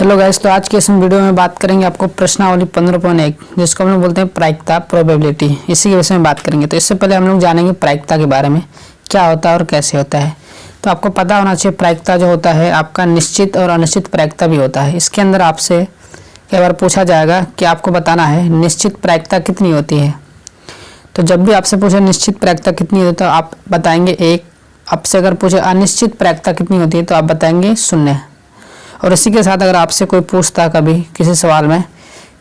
Hello guys, तो आज के इस वीडियो में बात करेंगे आपको प्रश्नावली 15.1 जिसको हम लोग बोलते हैं प्रायिकता, प्रोबेबिलिटी। इसी के विषय में बात करेंगे। तो इससे पहले हम लोग जानेंगे प्रायिकता के बारे में, क्या होता है और कैसे होता है। तो आपको पता होना चाहिए प्रायिकता जो होता है आपका निश्चित और अनिश्चित प्रायिकता भी होता है। इसके अंदर आपसे कई बार पूछा जाएगा कि आपको बताना है निश्चित प्रायिकता कितनी होती है। तो जब भी आपसे पूछे निश्चित प्रायिकता कितनी होती है तो आप बताएंगे 1। आपसे अगर पूछे अनिश्चित प्रायिकता कितनी होती है तो आप बताएंगे 0। और इसी के साथ अगर आपसे कोई पूछता कभी किसी सवाल में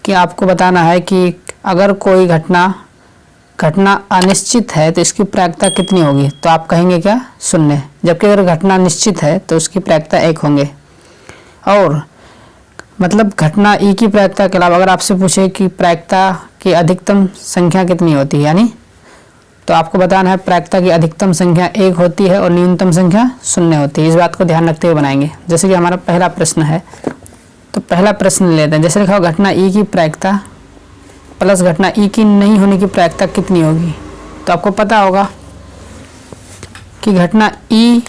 कि आपको बताना है कि अगर कोई घटना अनिश्चित है तो इसकी प्रायिकता कितनी होगी, तो आप कहेंगे क्या 0। जबकि अगर घटना निश्चित है तो उसकी प्रायिकता 1 होंगे। और मतलब घटना ई की प्रायिकता के अलावा अगर आपसे पूछे कि प्रायिकता की अधिकतम संख्या कितनी होती है, यानी तो आपको बताना है प्रायिकता की अधिकतम संख्या 1 होती है और न्यूनतम संख्या 0 होती है। इस बात को ध्यान रखते हुए बनाएंगे। जैसे कि हमारा पहला प्रश्न है, तो पहला प्रश्न लेते हैं। जैसे लिखा हो घटना ई की प्रायिकता प्लस घटना ई की नहीं होने की प्रायिकता कितनी होगी। तो आपको पता होगा कि घटना ई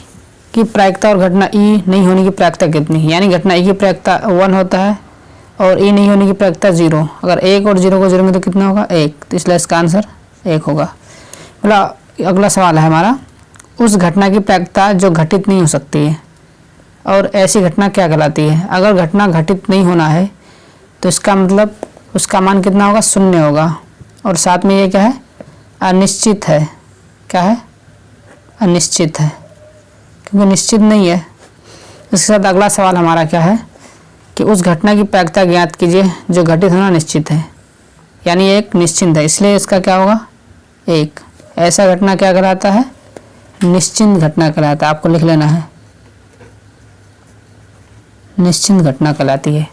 की प्रायिकता और घटना ई नहीं होने की प्रायिकता कितनी है। यानी घटना ई की प्रायिकता 1 होता है और ई नहीं होने की प्रायिकता 0। अगर 1 और 0 को जोड़ेंगे तो कितना होगा 1। तो इसलिए इसका आंसर 1 होगा। अगला सवाल है हमारा, उस घटना की प्रायिकता जो घटित नहीं हो सकती है और ऐसी घटना क्या कहलाती है। अगर घटना घटित नहीं होना है तो इसका मतलब उसका मान कितना होगा 0 होगा। और साथ में ये क्या है अनिश्चित है। क्या है अनिश्चित है क्योंकि निश्चित नहीं है। इसके साथ अगला सवाल हमारा क्या है कि उस घटना की प्रायिकता ज्ञात कीजिए जो घटित होना निश्चित है, यानी एक निश्चित है, इसलिए इसका क्या होगा 1। ऐसा घटना क्या कहलाता है निश्चित घटना कहलाता है। आपको लिख लेना है निश्चित घटना कहलाती है।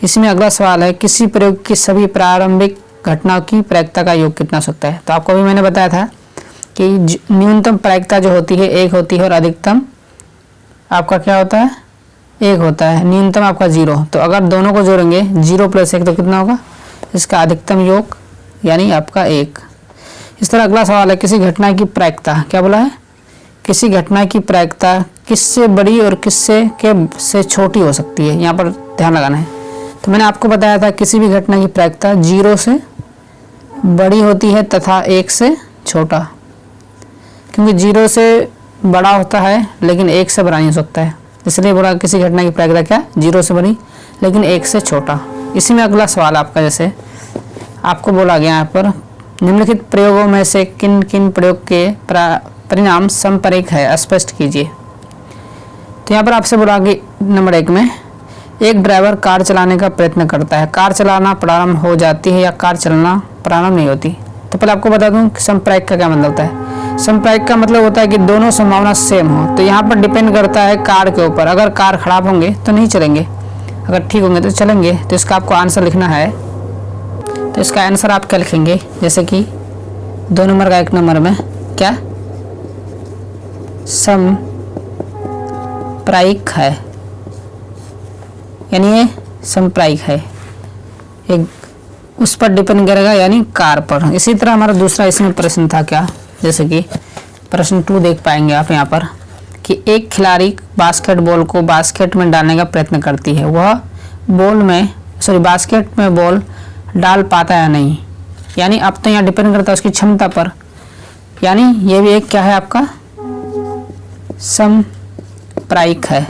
इसमें अगला सवाल है किसी प्रयोग की सभी प्रारंभिक घटनाओं की प्रायिकता का योग कितना हो सकता है। तो आपको भी मैंने बताया था कि न्यूनतम प्रायिकता जो होती है 1 होती है और अधिकतम आपका क्या होता है 1 होता है। न्यूनतम आपका 0। तो अगर दोनों को जोड़ेंगे 0 + 1 तो कितना होगा, इसका अधिकतम योग यानी आपका 1। इस तरह अगला सवाल है किसी घटना की प्रायिकता, क्या बोला है किसी घटना की प्रायिकता किससे बड़ी और किससे छोटी हो सकती है। यहाँ पर ध्यान लगाना है। तो मैंने आपको बताया था किसी भी घटना की प्रायिकता 0 से बड़ी होती है तथा 1 से छोटा, क्योंकि 0 से बड़ा होता है लेकिन 1 से बड़ा नहीं हो सकता है। इसलिए बोला किसी घटना की प्रायिकता क्या 0 से बड़ी लेकिन 1 से छोटा। इसी में अगला सवाल आपका, जैसे आपको बोला गया यहाँ पर निम्नलिखित प्रयोगों में से किन किन प्रयोग के परिणाम समपरिक है स्पष्ट कीजिए। तो यहाँ पर आपसे बोला कि नंबर 1 में एक ड्राइवर कार चलाने का प्रयत्न करता है। कार चलाना प्रारंभ हो जाती है या कार चलना प्रारंभ नहीं होती। तो पहले आपको बता दूं कि समप्रायिक का क्या मतलब होता है। समप्रायिक का मतलब होता है कि दोनों संभावना सेम हो। तो यहाँ पर डिपेंड करता है कार के ऊपर। अगर कार खराब होंगे तो नहीं चलेंगे, अगर ठीक होंगे तो चलेंगे। तो इसका आपको आंसर लिखना है। तो इसका आंसर आप क्या लिखेंगे, जैसे कि 2 नंबर का 1 नंबर में क्या समप्रायिक है, यानी ये समप्रायिक है, एक उस पर डिपेंड करेगा यानी कार पर। इसी तरह हमारा दूसरा इसमें प्रश्न था क्या, जैसे कि प्रश्न 2 देख पाएंगे आप यहाँ पर कि एक खिलाड़ी बास्केटबॉल को बास्केट में डालने का प्रयत्न करती है। वह बास्केट में बॉल डाल पाता है या नहीं। यानी अब तो यहाँ डिपेंड करता है उसकी क्षमता पर, यानी ये भी एक क्या है आपका समप्रायिक है,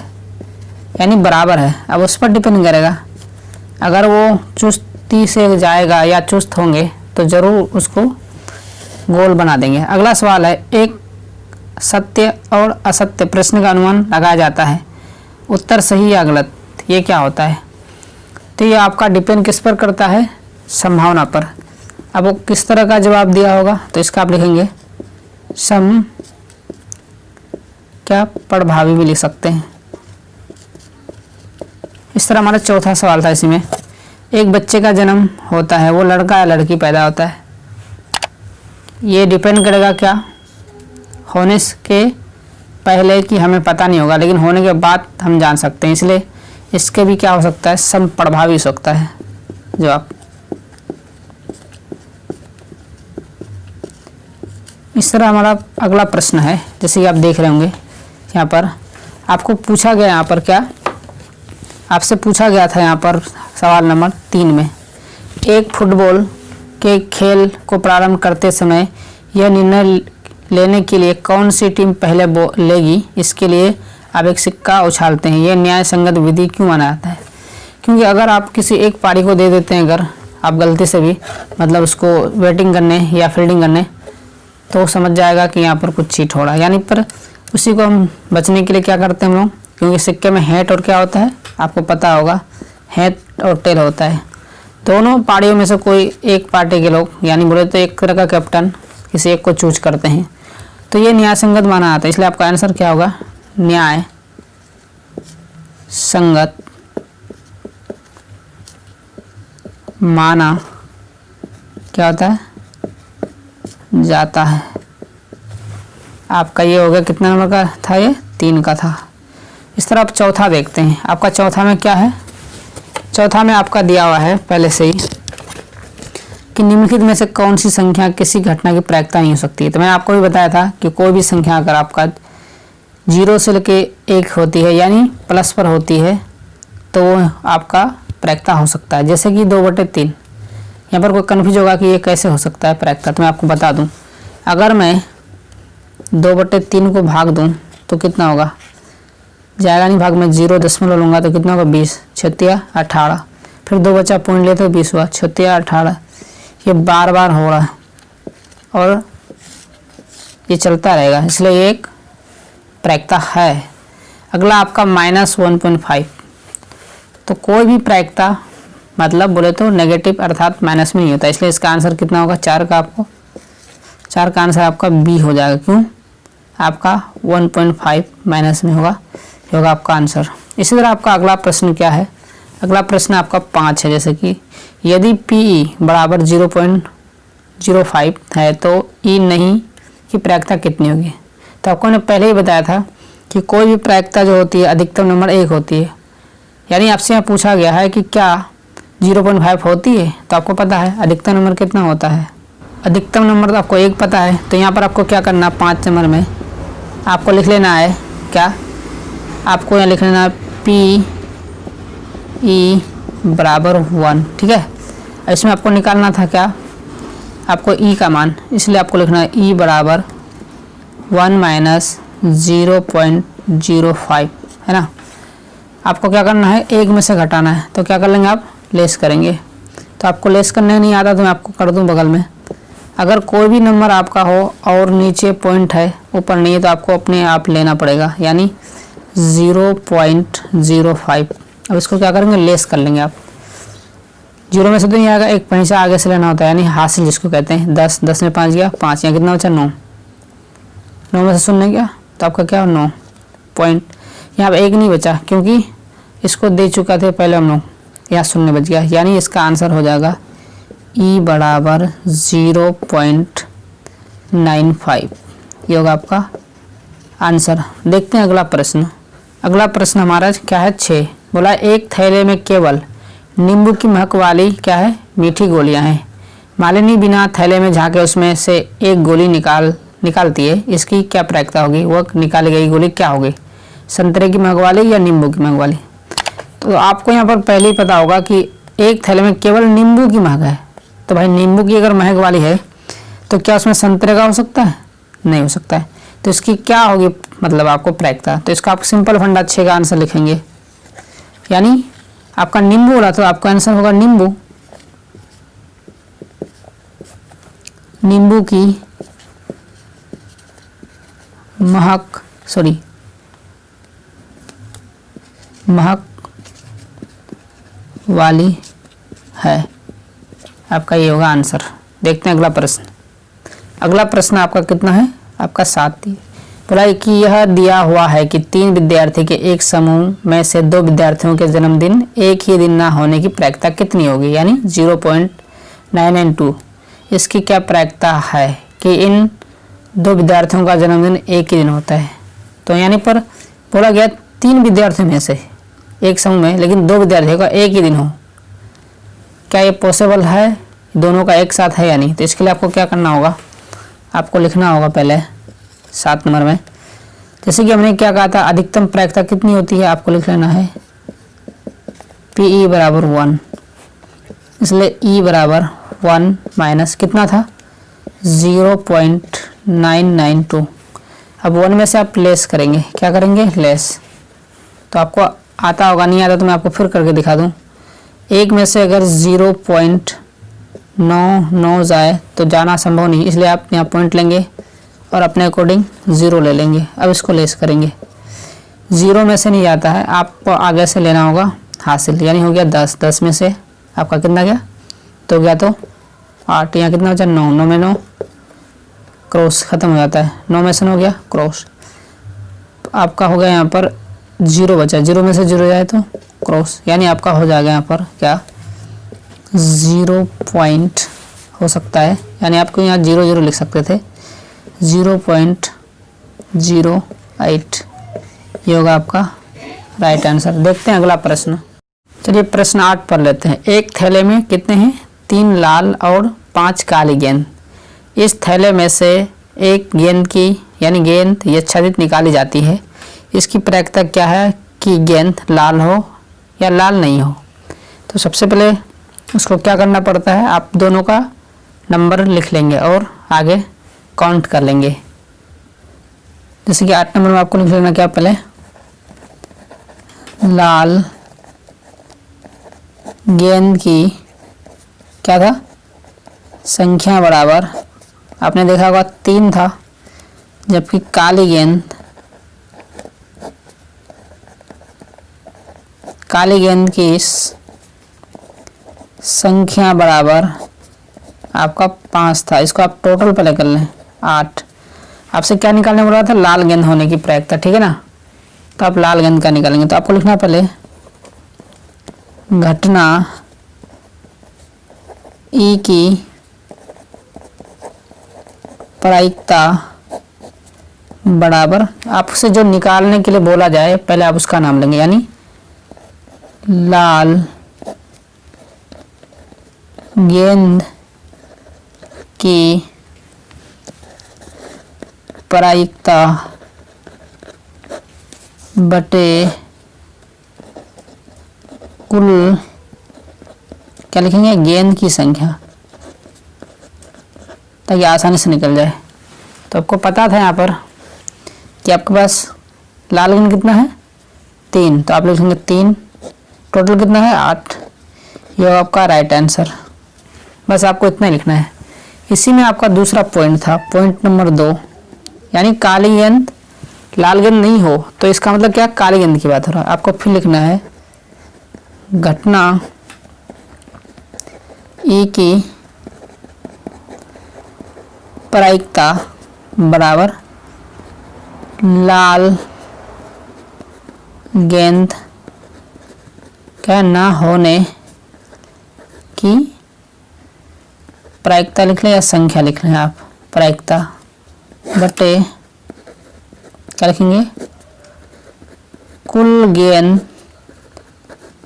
यानी बराबर है। अब उस पर डिपेंड करेगा, अगर वो चुस्ती से जाएगा या चुस्त होंगे तो जरूर उसको गोल बना देंगे। अगला सवाल है एक सत्य और असत्य प्रश्न का अनुमान लगाया जाता है, उत्तर सही या गलत, ये क्या होता है। तो ये आपका डिपेंड किस पर करता है, संभावना पर। अब वो किस तरह का जवाब दिया होगा तो इसका आप लिखेंगे क्या प्रभावी भी लिख सकते हैं। इस तरह हमारा चौथा सवाल था। इसी में एक बच्चे का जन्म होता है, वो लड़का या लड़की पैदा होता है। ये डिपेंड करेगा क्या होने के पहले कि हमें पता नहीं होगा, लेकिन होने के बाद हम जान सकते हैं। इसलिए इसके भी क्या हो सकता है समप्रभावी हो सकता है जवाब। इस तरह हमारा अगला प्रश्न है, जैसे कि आप देख रहे होंगे यहाँ पर आपको पूछा गया यहाँ पर क्या आपसे पूछा गया था यहाँ पर सवाल नंबर 3 में, एक फुटबॉल के खेल को प्रारंभ करते समय यह निर्णय लेने के लिए कौन सी टीम पहले लेगी, इसके लिए आप एक सिक्का उछालते हैं। यह न्याय संगत विधि क्यों माना जाता है? क्योंकि अगर आप किसी एक पारी को दे देते हैं, अगर आप गलती से भी मतलब उसको बैटिंग करने या फील्डिंग करने, तो समझ जाएगा कि यहाँ पर कुछ चीट हो रहा है। यानी पर उसी को हम बचने के लिए क्या करते हैं हम लोग, क्योंकि सिक्के में हेड और क्या होता है आपको पता होगा, हेड और टेल होता है। दोनों पार्टियों में से कोई एक पार्टी के लोग, यानी बोले तो एक तरह का कैप्टन किसी एक को चूज करते हैं, तो ये न्याय संगत माना जाता है। इसलिए आपका आंसर क्या होगा, न्याय संगत माना क्या होता है, जाता है। आपका ये हो गया कितना नंबर का था, ये 3 का था। इस तरह आप चौथा देखते हैं। आपका चौथा में क्या है, चौथा में आपका दिया हुआ है पहले से ही कि निम्नलिखित में से कौन सी संख्या किसी घटना की प्रायिकता नहीं हो सकती है। तो मैं आपको भी बताया था कि कोई भी संख्या अगर आपका 0 से लेके 1 होती है यानी प्लस पर होती है तो वो आपका प्रायिकता हो सकता है। जैसे कि 2/3, यहाँ पर कोई कन्फ्यूज होगा कि ये कैसे हो सकता है प्रायिकता, तो मैं आपको बता दूं, अगर मैं 2/3 को भाग दूं तो कितना होगा, जाएगा नहीं भाग में, 0 दशमलव लूँगा तो कितना होगा 20, 6 18, फिर 2 बचा पॉइंट ले तो 20 हुआ, 6 18। ये बार बार हो रहा है और ये चलता रहेगा, इसलिए ये एक प्रायिकता है। अगला आपका -1.5, तो कोई भी प्रायिकता मतलब बोले तो नेगेटिव अर्थात माइनस में नहीं होता, इसलिए इसका आंसर कितना होगा, 4 का। आपको 4 का आंसर आपका बी हो जाएगा। क्यों, आपका 1.5 माइनस में होगा, ये होगा आपका आंसर। इसी तरह आपका अगला प्रश्न क्या है, अगला प्रश्न आपका 5 है। जैसे कि यदि PE बराबर 0.05 है तो E नहीं की प्रायिकता कितनी होगी। तो आपको ने पहले ही बताया था कि कोई भी प्रायिकता जो होती है अधिकतम नंबर 1 होती है। यानी आपसे यहाँ पूछा गया है कि क्या 0.5 होती है, तो आपको पता है अधिकतम नंबर कितना होता है, अधिकतम नंबर तो आपको 1 पता है। तो यहाँ पर आपको क्या करना, 5 नंबर में आपको लिख लेना है क्या, आपको यहाँ लिख लेना है PE बराबर 1, ठीक है। इसमें आपको निकालना था क्या, आपको E का मान, इसलिए आपको लिखना है E बराबर 1 - 0.05, है ना। आपको क्या करना है, 1 में से घटाना है, तो क्या कर लेंगे आप, लेस करेंगे। तो आपको लेस करने नहीं आता तो मैं आपको कर दूं बगल में। अगर कोई भी नंबर आपका हो और नीचे पॉइंट है ऊपर नहीं है तो आपको अपने आप लेना पड़ेगा, यानी 0.05। अब इसको क्या करेंगे, लेस कर लेंगे आप। 0 में से तो नहीं आएगा, एक पॉइंट से आगे से लेना होता है, यानी हासिल जिसको कहते हैं। 10 में 5 गया 5, यहाँ कितना बचा 9, 9 में से 0 गया तो आपका क्या 9 पॉइंट। यहाँ पर 1 नहीं बचा क्योंकि इसको दे चुका थे पहले हम लोग, यहाँ 0 बच गया, यानी इसका आंसर हो जाएगा E बराबर 0.95, ये होगा आपका आंसर। देखते हैं अगला प्रश्न। अगला प्रश्न हमारा क्या है, 6। बोला एक थैले में केवल नींबू की महक वाली क्या है, मीठी गोलियां हैं। मालिनी बिना थैले में झांके उसमें से एक गोली निकालती है, इसकी क्या प्रायिकता होगी, वह निकाली गई गोली क्या होगी, संतरे की महक वाली या नींबू की महक वाली। तो आपको यहाँ पर पहले ही पता होगा कि एक थैले में केवल नींबू की महक है, तो भाई नींबू की अगर महक वाली है तो क्या उसमें संतरे का हो सकता है, नहीं हो सकता है। तो इसकी क्या होगी मतलब आपको प्रायिकता, तो इसका आप सिंपल फंडा 6 का आंसर लिखेंगे, यानी आपका नींबू बोला तो आपका आंसर होगा नींबू, नींबू की महक वाली है, आपका ये होगा आंसर। देखते हैं अगला प्रश्न। अगला प्रश्न आपका कितना है, आपका 7। बोला कि यह दिया हुआ है कि 3 विद्यार्थी के एक समूह में से 2 विद्यार्थियों के जन्मदिन एक ही दिन ना होने की प्रायिकता कितनी होगी, यानी 0.992। इसकी क्या प्रायिकता है कि इन 2 विद्यार्थियों का जन्मदिन एक ही दिन होता है। तो यानी पर बोला गया 3 विद्यार्थियों में से एक समूह में, लेकिन 2 विद्यार्थियों का एक ही दिन हो, क्या ये पॉसिबल है, दोनों का एक साथ है या नहीं। तो इसके लिए आपको क्या करना होगा, आपको लिखना होगा पहले 7 नंबर में, जैसे कि हमने क्या कहा था, अधिकतम प्रायिकता कितनी होती है, आपको लिख लेना है पी ई बराबर 1, इसलिए ई बराबर 1 माइनस कितना था 0.992। अब 1 में से आप लेस करेंगे, क्या करेंगे लेस, तो आपको आता होगा, नहीं आता तो मैं आपको फिर करके दिखा दूं। 1 में से अगर 0.99 जाए तो जाना संभव नहीं, इसलिए आप यहाँ पॉइंट लेंगे और अपने अकॉर्डिंग 0 ले लेंगे। अब इसको लेस करेंगे, 0 में से नहीं जाता है, आपको आगे से लेना होगा हासिल, यानी हो गया 10, 10 में से आपका कितना गया तो गया तो 8, यहाँ कितना बचा 9, 9 में 9 क्रॉस ख़त्म हो जाता है, 9 में से 9 गया क्रॉस, आपका हो गया यहाँ पर 0 बचा, 0 में से 0 जाए तो क्रॉस, यानी आपका हो जाएगा यहाँ पर क्या 0 पॉइंट हो सकता है, यानी आपको यहाँ 0 0 लिख सकते थे 0.08, ये होगा आपका राइट आंसर। देखते हैं अगला प्रश्न। चलिए प्रश्न 8 पर लेते हैं। एक थैले में कितने हैं 3 लाल और 5 काली गेंद। इस थैले में से एक गेंद की यानी गेंद यच्छादित निकाली जाती है, इसकी प्रायिकता क्या है कि गेंद लाल हो या लाल नहीं हो। तो सबसे पहले उसको क्या करना पड़ता है, आप दोनों का नंबर लिख लेंगे और आगे काउंट कर लेंगे। जैसे कि 8 नंबर में आपको लिख लेना क्या, पहले लाल गेंद की क्या था संख्या बराबर, आपने देखा होगा 3 था, जबकि काली गेंद की संख्या बराबर आपका 5 था। इसको आप टोटल पहले कर लें 8। आपसे क्या निकालने बोला था, लाल गेंद होने की प्रायिकता, ठीक है ना। तो आप लाल गेंद का निकालेंगे, तो आपको लिखना पहले घटना ई की प्रायिकता बराबर, आपसे जो निकालने के लिए बोला जाए पहले आप उसका नाम लेंगे, यानी लाल गेंद की प्रायिकता बटे कुल, क्या लिखेंगे गेंद की संख्या, ताकि आसानी से निकल जाए। तो आपको पता था यहाँ पर कि आपके पास लाल गेंद कितना है 3, तो आप लिखेंगे 3, टोटल कितना है 8, ये आपका राइट आंसर। बस आपको इतना ही लिखना है। इसी में आपका दूसरा पॉइंट था, पॉइंट नंबर 2, यानी काली गेंद लाल गेंद नहीं हो, तो इसका मतलब क्या काली गेंद की बात हो रहा है। आपको फिर लिखना है घटना ई की प्रायिकता बराबर लाल गेंद क्या ना होने की प्रायिकता लिख लें या संख्या लिख लें आप, प्रायिकता बटे क्या लिखेंगे कुल गेंद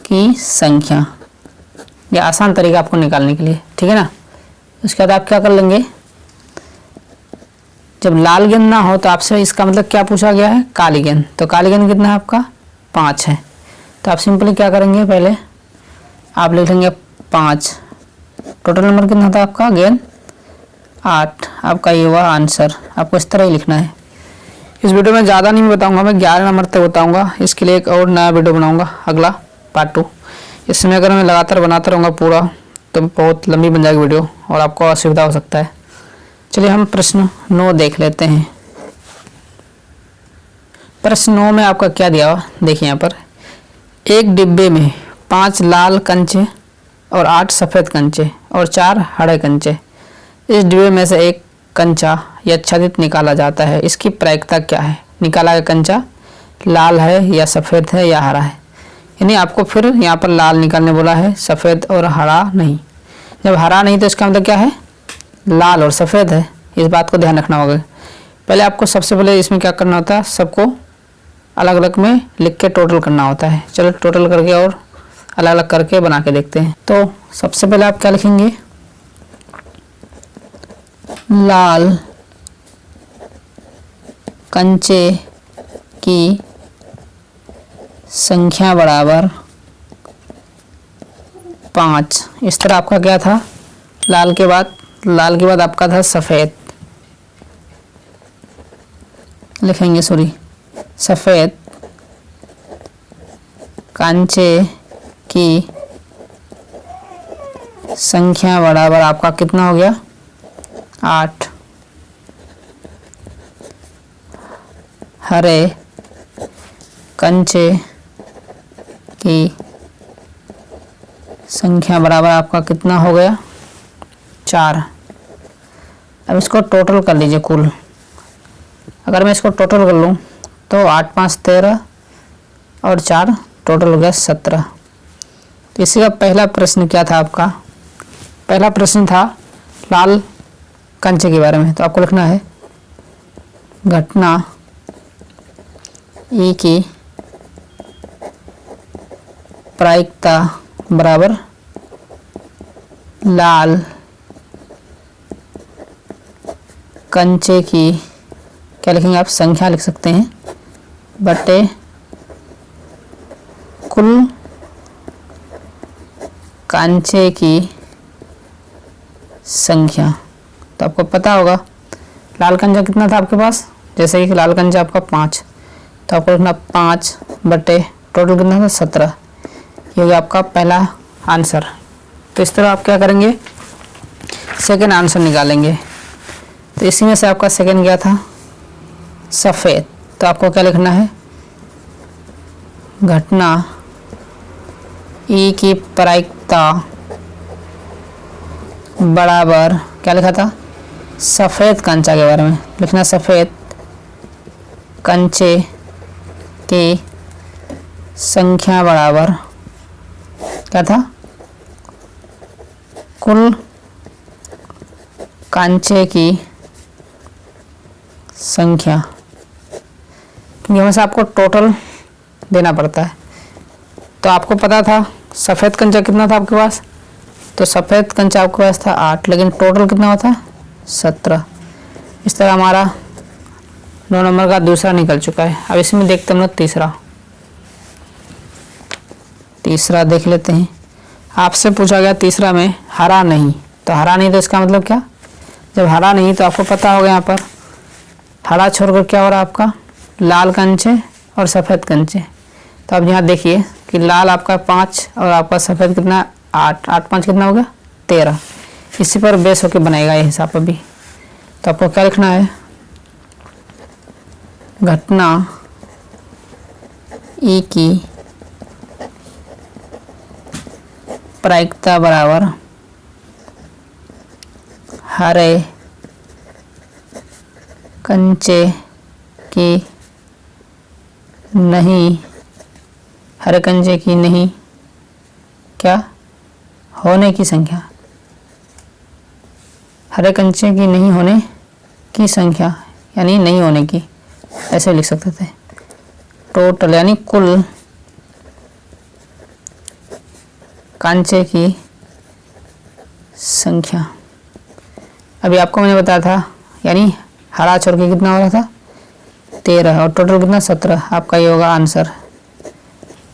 की संख्या। ये आसान तरीका आपको निकालने के लिए, ठीक है ना। उसके बाद आप क्या कर लेंगे, जब लाल गेंद ना हो तो आपसे इसका मतलब क्या पूछा गया है काली गेंद, तो काली गेंद कितना है आपका 5 है। तो आप सिंपली क्या करेंगे, पहले आप लिख लेंगे 5, टोटल नंबर कितना था आपका गेंद 8, आपका ये हुआ आंसर। आपको इस तरह ही लिखना है। इस वीडियो में ज़्यादा नहीं बताऊंगा, मैं 11 नंबर तक बताऊंगा। इसके लिए एक और नया वीडियो बनाऊंगा, अगला पार्ट 2। इसमें अगर मैं लगातार बनाता रहूँगा पूरा तो बहुत लंबी बन जाएगी वीडियो और आपको असुविधा हो सकता है। चलिए हम प्रश्न 9 देख लेते हैं। प्रश्न 9 में आपका क्या दिया हुआ देखिए यहाँ पर, एक डिब्बे में 5 लाल कंचे और 8 सफ़ेद कंचे और 4 हरे कंचे। इस डिब्बे में से एक कंचा यच्छादित निकाला जाता है, इसकी प्रायिकता क्या है। निकाला गया कंचा लाल है या सफ़ेद है या हरा है, यानी आपको फिर यहाँ पर लाल निकालने बोला है, सफ़ेद और हरा नहीं। जब हरा नहीं तो इसका मतलब क्या है लाल और सफ़ेद है, इस बात को ध्यान रखना होगा। पहले आपको सबसे पहले इसमें क्या करना होता है, सबको अलग अलग में लिख के टोटल करना होता है। चलो टोटल करके और अलग अलग करके बना के देखते हैं। तो सबसे पहले आप क्या लिखेंगे, लाल कंचे की संख्या बराबर 5। इस तरह आपका क्या था, लाल के बाद आपका था सफ़ेद, लिखेंगे सफ़ेद कांचे की संख्या बराबर आपका कितना हो गया, 8। हरे कंचे की संख्या बराबर आपका कितना हो गया, 4। अब इसको टोटल कर लीजिए कुल। अगर मैं इसको टोटल कर लूँ तो 8 5 13 और 4 टोटल हो गया 17। तो इसी का पहला प्रश्न क्या था आपका, पहला प्रश्न था लाल कंचे के बारे में। तो आपको लिखना है घटना ई की प्रायिकता बराबर लाल कंचे की, क्या लिखेंगे आप, संख्या लिख सकते हैं, बटे कुल कांचे की संख्या। तो आपको पता होगा लाल कंचा कितना था आपके पास, जैसे कि लाल कंचा आपका 5, तो आपको लिखना 5 बटे टोटल कितना था 17। ये होगा आपका पहला आंसर। तो इस तरह आप क्या करेंगे, सेकंड आंसर निकालेंगे। तो इसी में से आपका सेकंड क्या था, सफ़ेद। तो आपको क्या लिखना है, घटना ई की प्रायिकता बराबर, क्या लिखा था, सफ़ेद कंचा के बारे में लिखना, सफ़ेद कंचे की संख्या बराबर क्या था, कुल कांचे की संख्या। क्योंकि हमेशा आपको टोटल देना पड़ता है। तो आपको पता था सफ़ेद कंचा कितना था आपके पास, तो सफ़ेद कंचा आपके पास था 8, लेकिन टोटल कितना होता, 17। इस तरह हमारा 9 नंबर का दूसरा निकल चुका है। अब इसमें देखते हैं हम लोग तीसरा देख लेते हैं। आपसे पूछा गया तीसरा में हरा नहीं, तो हरा नहीं तो इसका मतलब क्या, जब हरा नहीं तो आपको पता होगा यहाँ पर हरा छोड़कर क्या हो रहा है आपका, लाल कंचे और सफ़ेद कंचे। तो अब यहाँ देखिए कि लाल आपका 5 और आपका सफ़ेद कितना 8, 8 5 कितना हो गया 13। इसी पर बेस होकर बनाएगा ये हिसाब अभी। तो आपको क्या लिखना है, घटना ई की प्रायिकता बराबर हरे कंचे की नहीं, हरे कंचे की नहीं क्या होने की संख्या, हरे कंचे की नहीं होने की संख्या यानी नहीं होने की, ऐसे लिख सकते थे। टोटल यानी कुल कांचे की संख्या। अभी आपको मैंने बताया था यानी हरा छोड़ के कितना हो रहा था 13 और टोटल कितना 17। आपका ये होगा आंसर।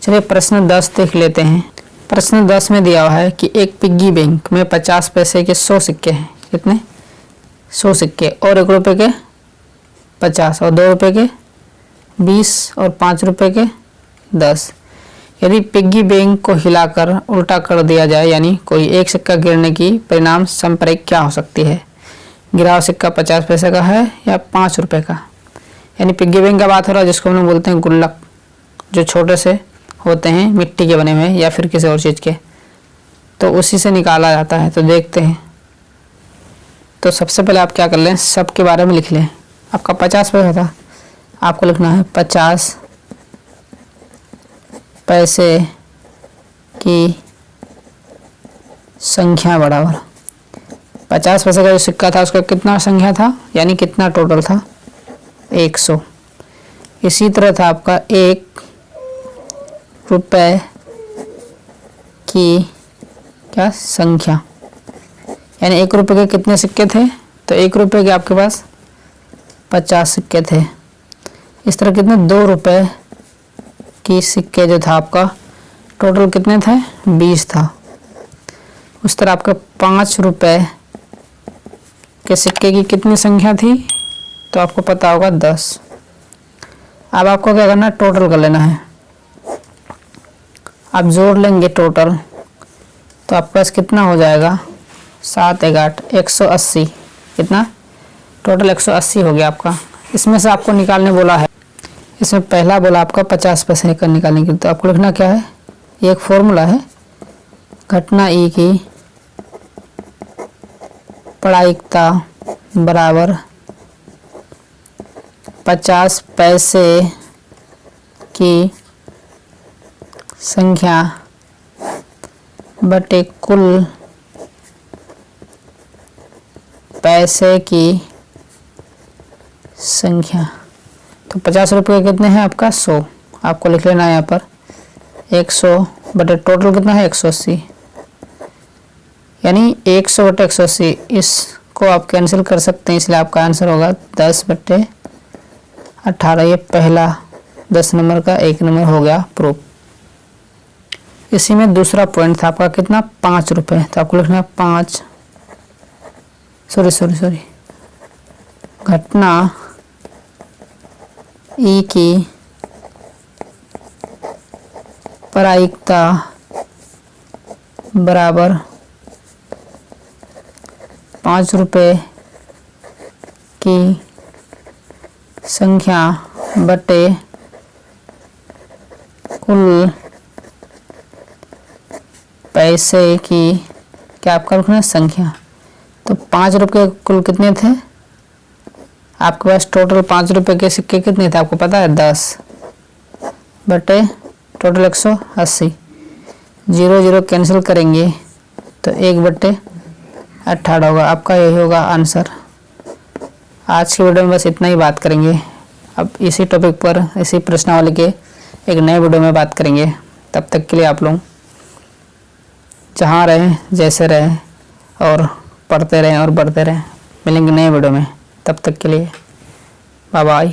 चलिए प्रश्न 10 देख लेते हैं। प्रश्न 10 में दिया हुआ है कि एक पिग्गी बैंक में 50 पैसे के 100 सिक्के हैं। कितने, 100 सिक्के, और 1 रुपये के 50 और 2 रुपये के 20 और 5 रुपये के 10। यदि पिग्गी बैंक को हिलाकर उल्टा कर दिया जाए यानी कोई एक सिक्का गिरने की परिणाम संप्रेक क्या हो सकती है। गिरा हुआ सिक्का 50 पैसे का है या 5 रुपये का। यानी पिग्गी बैंक का बात हो रहा है, जिसको हम लोग बोलते हैं गुल्लक, जो छोटे से होते हैं मिट्टी के बने हुए या फिर किसी और चीज़ के, तो उसी से निकाला जाता है। तो देखते हैं। तो सबसे पहले आप क्या कर लें, सब के बारे में लिख लें। आपका 50 पैसा था, आपको लिखना है 50 पैसे की संख्या बराबर 50 पैसे का जो सिक्का था उसका कितना संख्या था यानी कितना टोटल था 100। इसी तरह था आपका 1 रुपये की क्या संख्या, यानी 1 रुपये के कितने सिक्के थे, तो 1 रुपये के आपके पास 50 सिक्के थे। इस तरह कितने 2 रुपये की सिक्के जो था आपका टोटल कितने थे 20 था। उस तरह आपका 5 रुपए के सिक्के की कितनी संख्या थी, तो आपको पता होगा 10। अब आपको क्या करना है, टोटल कर लेना है। आप जोड़ लेंगे टोटल, तो आपके पास कितना हो जाएगा, 7 एक 8 180। कितना, टोटल 180 हो गया आपका। इसमें से आपको निकालने बोला है, इसमें पहला बोला आपका 50 पैसे का निकालने के लिए, तो आपको लिखना क्या है, ये एक फॉर्मूला है, घटना ई की प्रायिकता बराबर 50 पैसे की संख्या बटे कुल पैसे की संख्या। तो 50 रुपये कितने हैं आपका, 100। आपको लिख लेना है यहाँ पर 100 बटे टोटल कितना है 180, यानी 100 बटे 180। इसको आप कैंसिल कर सकते हैं, इसलिए आपका आंसर होगा 10 बटे 18। ये पहला 10 नंबर का 1 नंबर हो गया प्रूफ। इसी में दूसरा पॉइंट था आपका कितना, 5 रुपये। तो आपको लिखना है 5 सॉरी घटना ई की प्रायिकता बराबर 5 रुपये की संख्या बटे कुल पैसे की, क्या आपका लिखना संख्या। तो 5 रुपये कुल कितने थे आपके पास, टोटल 5 रुपये के सिक्के कितने थे आपको पता है, 10 बटे टोटल 180। 0 0 कैंसिल करेंगे तो 1 बटे 18 होगा। आपका यही होगा आंसर। आज की वीडियो में बस इतना ही बात करेंगे। अब इसी टॉपिक पर, इसी प्रश्नावली के एक नए वीडियो में बात करेंगे। तब तक के लिए आप लोग जहाँ रहें, जैसे रहें और पढ़ते रहें और बढ़ते रहें। मिलेंगे नए वीडियो में, तब तक के लिए बाय बाय।